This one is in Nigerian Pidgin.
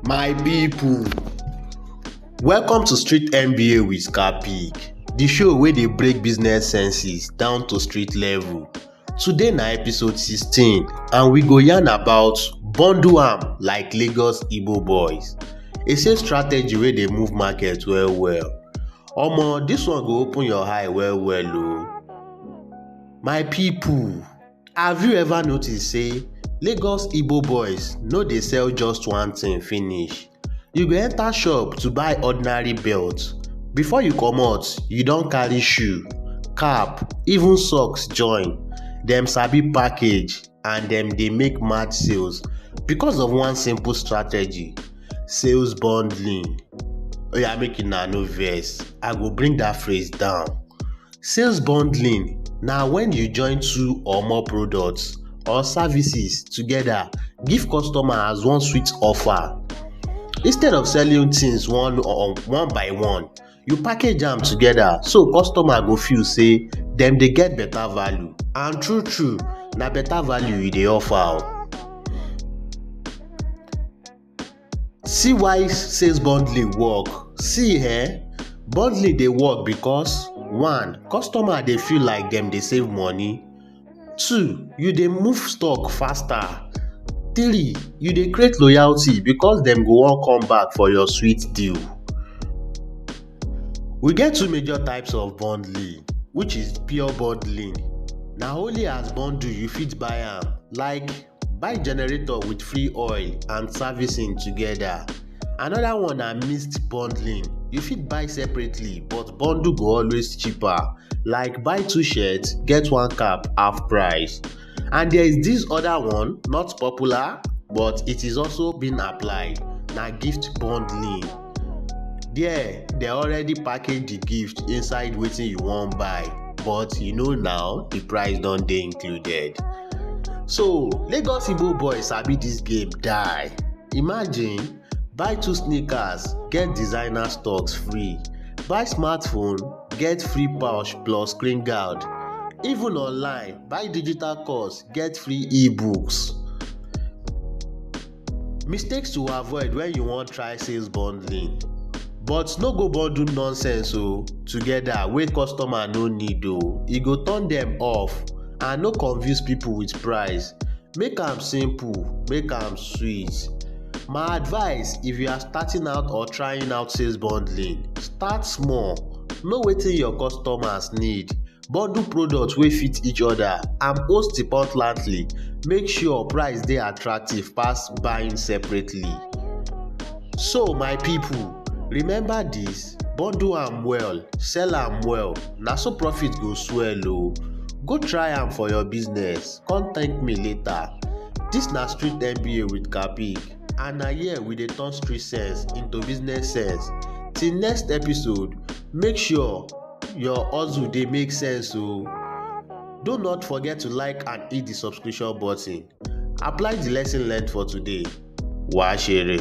My people, welcome to Street MBA with Kapick, the show where they break business senses down to street level. Today na episode 16 and we go yarn about bundle am like Lagos Igbo boys. A sales strategy wey dey move market well well. Omo, this one go open your eye well well o. My people, have you ever noticed say Lagos Igbo boys no dey sell just one thing finish? You go enter shop to buy ordinary belt. Before you comot, you don carry shoe, cap, even socks join. Dem sabi package and dem dey make mad sales because of one simple strategy: sales bundling. Oya make una no vex, I go bring that phrase down. Sales bundling na when you join two or more products or services together give customer as one sweet offer. Instead of selling things one by one, you package am together so customer go feel say dem dey get better value, and true na better value you dey offer o. See why sales bundling work. Bundling dey work because 1. Customer dey feel like dem dey save money. 2. You dey move stock faster. 3. You dey create loyalty because dem go wan come back for your sweet deal. We get two major types of bundling, which is pure bundling. Na only as bundle you fit buy am, like buy generator with free oil and servicing together. Another one na mixed bundling. You fit buy separately but bundle go always cheaper, like buy 2 shirts get 1 cap half price. And there is this other one, not popular but it is also being applied, na gift bundling. There they already package the gift inside wetin you wan buy, but you know now the price don dey included. So Lagos Igbo boys sabi this game die. Imagine, buy 2 sneakers get designer stocks free, buy smartphone get free pouch plus screen guard. Even online, buy digital course get free ebooks. Mistakes to avoid when you wan try sales bundling. But no go bundle nonsense together wey customer no need o. E go turn dem off, and no confuse people with price. Make am simple, make am sweet. My advice, if you are starting out or trying out sales bundling, start small. Know wetin your customers need, bundle products wey fit each other, and most importantly, make sure price dey attractive pass buying separately. So my people, remember this: bundle am well, sell am well, na so profit go swell o. Go try am for your business, come thank me later. This na Street MBA with Kapick, and na here we dey turn street sense into business sense. Till next episode, make sure your hustle dey make sense o. Do not forget to like and hit the subscription button. Apply the lesson learned for today. Wa ṣeré.